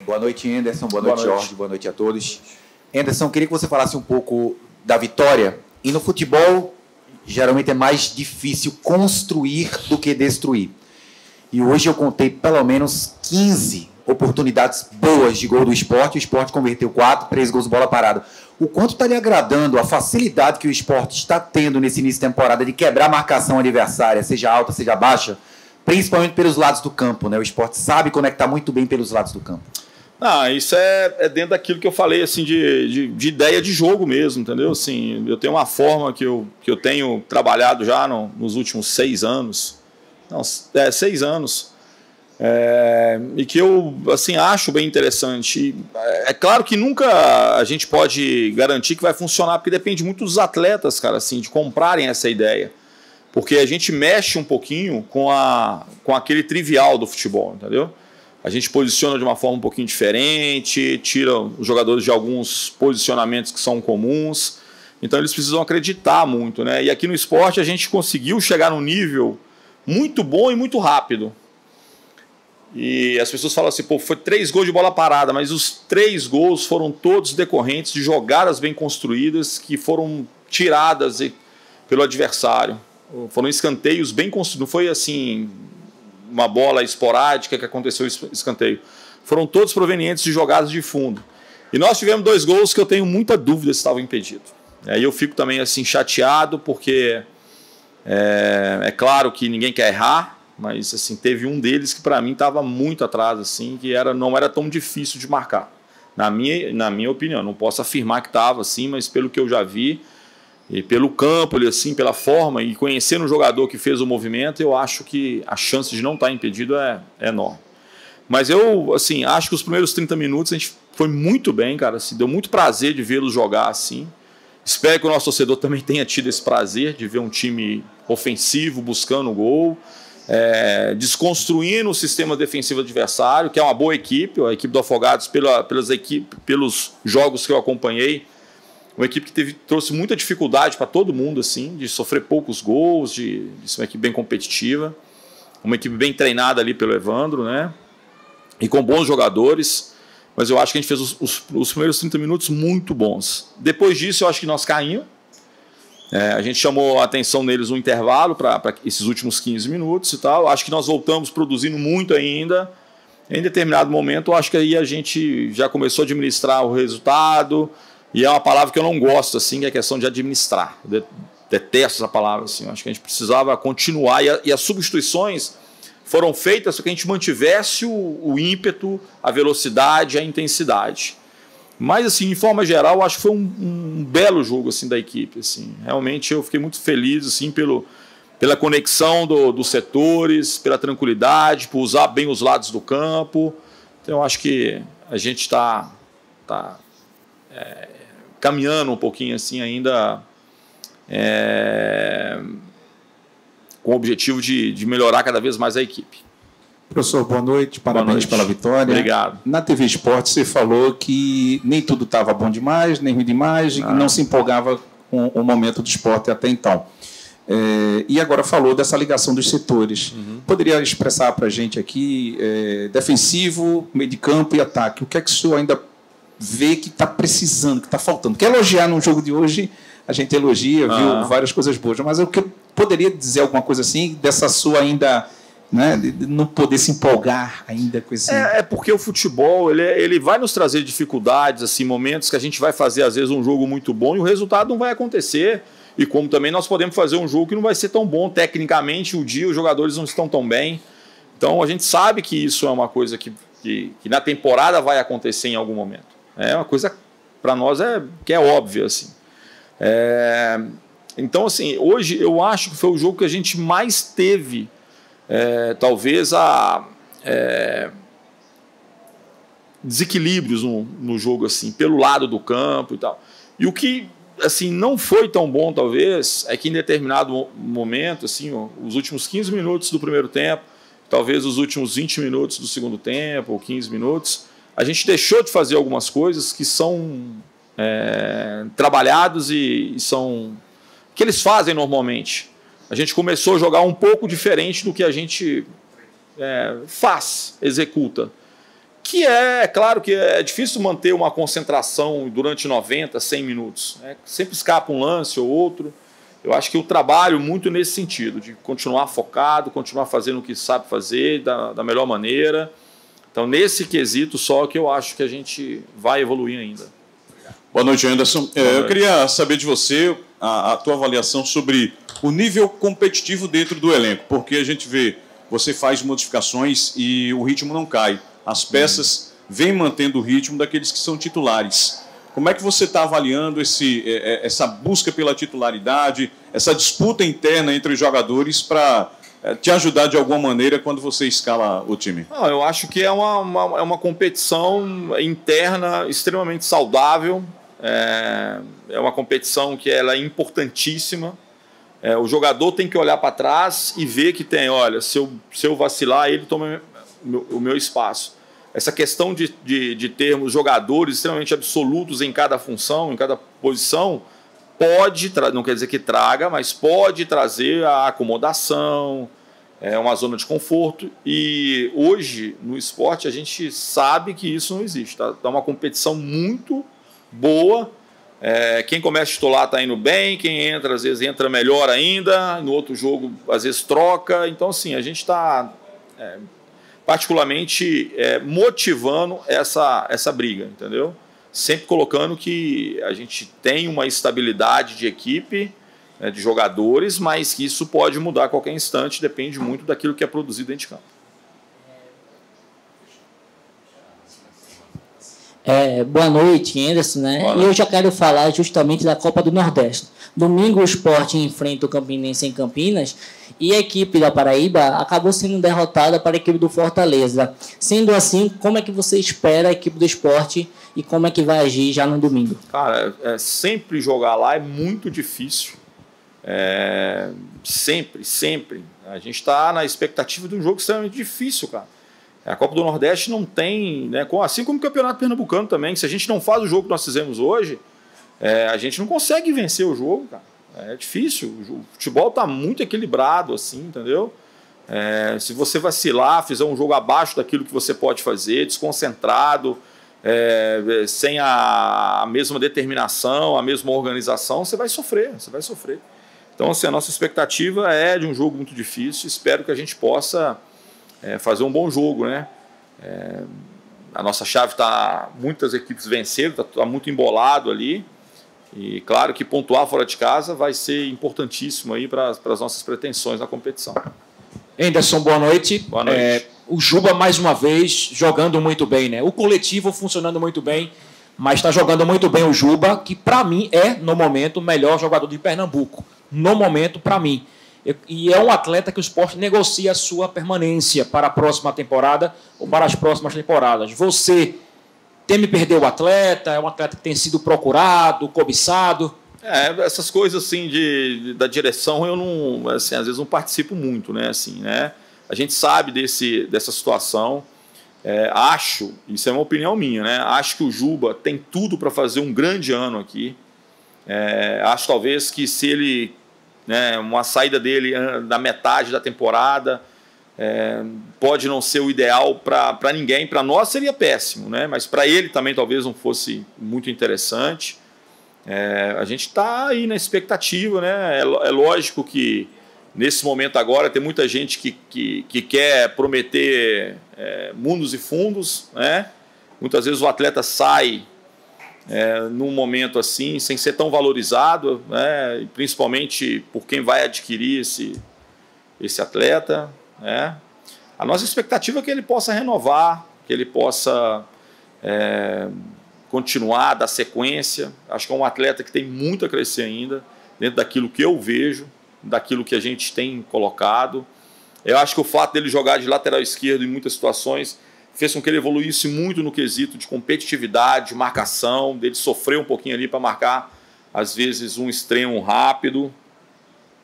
Boa noite, Anderson. Boa noite, Jorge. Boa noite a todos. Anderson, queria que você falasse um pouco da vitória. E no futebol, geralmente é mais difícil construir do que destruir. E hoje eu contei pelo menos 15 oportunidades boas de gol do Sport. O Sport converteu 4, 3 gols de bola parada. O quanto está lhe agradando a facilidade que o Sport está tendo nesse início de temporada de quebrar a marcação adversária, seja alta, seja baixa, principalmente pelos lados do campo, né? O Sport sabe conectar muito bem pelos lados do campo. Isso é dentro daquilo que eu falei, assim, de ideia de jogo mesmo, entendeu? Assim, eu tenho uma forma que eu tenho trabalhado já nos últimos 6 anos. 6 anos. E que eu, assim, acho bem interessante. É claro que nunca a gente pode garantir que vai funcionar, porque depende muito dos atletas, cara, assim, de comprarem essa ideia. Porque a gente mexe um pouquinho com aquele trivial do futebol, entendeu? A gente posiciona de uma forma um pouquinho diferente, tira os jogadores de alguns posicionamentos que são comuns. Então eles precisam acreditar muito, né? E aqui no Sport a gente conseguiu chegar num nível muito bom e muito rápido. E as pessoas falam assim, pô, foi 3 gols de bola parada, mas os 3 gols foram todos decorrentes de jogadas bem construídas que foram tiradas pelo adversário. Foram escanteios bem construídos, não foi assim uma bola esporádica que aconteceu escanteio. Foram todos provenientes de jogadas de fundo. E nós tivemos 2 gols que eu tenho muita dúvida se estavam impedidos. Aí eu fico também assim chateado, porque é claro que ninguém quer errar, mas assim, teve um deles que para mim estava muito atrás, assim, que não era tão difícil de marcar. Na minha opinião, não posso afirmar que estava assim, mas pelo que eu já vi, e pelo campo, assim, pela forma, e conhecendo o jogador que fez o movimento, eu acho que a chance de não estar impedido é enorme. Mas eu, assim, acho que os primeiros 30 minutos a gente foi muito bem, cara, assim, deu muito prazer de vê-los jogar assim. Espero que o nosso torcedor também tenha tido esse prazer de ver um time ofensivo, buscando o gol, desconstruindo o sistema defensivo adversário, que é uma boa equipe, a equipe do Afogados, pelos jogos que eu acompanhei, uma equipe que trouxe muita dificuldade para todo mundo, assim, de sofrer poucos gols, de ser uma equipe bem competitiva, uma equipe bem treinada ali pelo Evandro, né? E com bons jogadores, mas eu acho que a gente fez os primeiros 30 minutos muito bons. Depois disso, eu acho que nós caímos. A gente chamou a atenção neles no intervalo para esses últimos 15 minutos e tal. Acho que nós voltamos produzindo muito ainda. Em determinado momento, eu acho que aí a gente já começou a administrar o resultado. E é uma palavra que eu não gosto, assim, que é a questão de administrar. Eu detesto essa palavra, assim. Eu acho que a gente precisava continuar. E as substituições foram feitas para que a gente mantivesse o ímpeto, a velocidade, a intensidade. Mas, assim, de forma geral, eu acho que foi um belo jogo, assim, da equipe. Assim. Realmente eu fiquei muito feliz, assim, pela conexão dos setores, pela tranquilidade, por usar bem os lados do campo. Então, eu acho que a gente está caminhando um pouquinho assim ainda com o objetivo de melhorar cada vez mais a equipe. Professor, boa noite, parabéns pela vitória. Obrigado. Na TV Esporte você falou que nem tudo estava bom demais, nem ruim demais, e não se empolgava com o momento do esporte até então. E agora falou dessa ligação dos setores. Poderia expressar para a gente aqui defensivo, meio de campo e ataque. O que é que o senhor ainda vê que está precisando, que está faltando? Quer elogiar no jogo de hoje, a gente elogia, viu várias coisas boas, mas eu poderia dizer alguma coisa assim, dessa sua ainda, né, de não poder se empolgar ainda com esse... porque o futebol ele vai nos trazer dificuldades, assim, momentos que a gente vai fazer às vezes um jogo muito bom e o resultado não vai acontecer, e como também nós podemos fazer um jogo que não vai ser tão bom tecnicamente, o dia os jogadores não estão tão bem. Então a gente sabe que isso é uma coisa que na temporada vai acontecer em algum momento. É uma coisa, para nós, que é óbvia, assim. Então, assim, hoje eu acho que foi o jogo que a gente mais teve, talvez, desequilíbrios no jogo, assim, pelo lado do campo e tal. E o que, assim, não foi tão bom, talvez, é que em determinado momento, assim, os últimos 15 minutos do primeiro tempo, talvez os últimos 20 minutos do segundo tempo, ou 15 minutos, a gente deixou de fazer algumas coisas que são trabalhados e são que eles fazem normalmente. A gente começou a jogar um pouco diferente do que a gente executa. Que claro que é difícil manter uma concentração durante 90, 100 minutos. Né? Sempre escapa um lance ou outro. Eu acho que eu trabalho muito nesse sentido, de continuar focado, continuar fazendo o que sabe fazer da melhor maneira. Então, nesse quesito só que eu acho que a gente vai evoluir ainda. Boa noite, Anderson. Eu queria saber de você a tua avaliação sobre o nível competitivo dentro do elenco, porque a gente vê, você faz modificações e o ritmo não cai. As peças vêm mantendo o ritmo daqueles que são titulares. Como é que você está avaliando essa busca pela titularidade, essa disputa interna entre os jogadores para te ajudar de alguma maneira quando você escala o time? Não, eu acho que é uma competição interna extremamente saudável. É uma competição que ela é importantíssima. O jogador tem que olhar para trás e ver que tem, olha, se eu vacilar, ele toma o meu espaço. Essa questão de termos jogadores extremamente absolutos em cada função, em cada posição, não quer dizer que traga, mas pode trazer a acomodação, uma zona de conforto. E hoje, no esporte, a gente sabe que isso não existe. Tá uma competição muito boa. Quem começa a titular está indo bem, quem entra, às vezes, entra melhor ainda, no outro jogo, às vezes, troca. Então, assim, a gente está particularmente motivando essa briga, entendeu? Sempre colocando que a gente tem uma estabilidade de equipe, de jogadores, mas que isso pode mudar a qualquer instante, depende muito daquilo que é produzido dentro de campo. Boa noite, Anderson, né? E eu já quero falar justamente da Copa do Nordeste. Domingo o Sport enfrenta o Campinense em Campinas e a equipe da Paraíba acabou sendo derrotada para a equipe do Fortaleza. Sendo assim, como é que você espera a equipe do Sport e como é que vai agir já no domingo? Cara, sempre jogar lá é muito difícil. Sempre. A gente está na expectativa de um jogo extremamente difícil, cara. A Copa do Nordeste não tem, né, assim como o Campeonato Pernambucano também, que se a gente não faz o jogo que nós fizemos hoje, a gente não consegue vencer o jogo, cara. É difícil. O futebol está muito equilibrado, assim, entendeu? Se você vacilar, fizer um jogo abaixo daquilo que você pode fazer, desconcentrado, sem a mesma determinação, a mesma organização, você vai sofrer. Então, assim, a nossa expectativa é de um jogo muito difícil. Espero que a gente possa fazer um bom jogo, né? A nossa chave está, muitas equipes venceram, está muito embolado ali. E claro que pontuar fora de casa vai ser importantíssimo aí para as nossas pretensões na competição. Anderson, boa noite. Boa noite. O Juba, mais uma vez, jogando muito bem, né? O coletivo funcionando muito bem, mas está jogando muito bem o Juba, que para mim no momento, o melhor jogador de Pernambuco. No momento, para mim. E é um atleta que o Sport negocia a sua permanência para a próxima temporada ou para as próximas temporadas. Você teme perder o atleta? É um atleta que tem sido procurado, cobiçado? Essas coisas assim da direção eu não, assim, às vezes não participo muito, né? Assim, né? A gente sabe dessa situação. Acho, isso é uma opinião minha, né? Acho que o Juba tem tudo para fazer um grande ano aqui. Acho talvez que se ele, né, uma saída dele na metade da temporada pode não ser o ideal para ninguém. Para nós seria péssimo, né? Mas para ele também talvez não fosse muito interessante. A gente está aí na expectativa, né? É lógico que nesse momento agora tem muita gente que quer prometer mundos e fundos, né? Muitas vezes o atleta sai num momento assim, sem ser tão valorizado, né? Principalmente por quem vai adquirir esse atleta, né? A nossa expectativa é que ele possa renovar, que ele possa continuar, dar sequência. Acho que é um atleta que tem muito a crescer ainda, dentro daquilo que eu vejo, daquilo que a gente tem colocado. Eu acho que o fato dele jogar de lateral esquerdo em muitas situações fez com que ele evoluísse muito no quesito de competitividade, de marcação, dele sofrer um pouquinho ali para marcar, às vezes, um extremo rápido.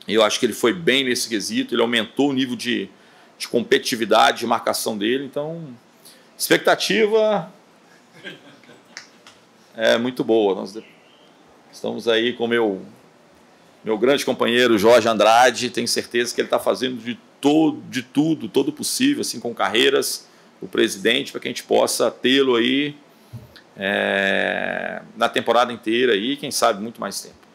Eu acho que ele foi bem nesse quesito, ele aumentou o nível de competitividade, de marcação dele. Então, expectativa é muito boa. Nós estamos aí com meu grande companheiro Jorge Andrade. Tenho certeza que ele está fazendo de tudo, todo possível, assim, com carreiras o presidente, para que a gente possa tê-lo aí na temporada inteira e quem sabe muito mais tempo.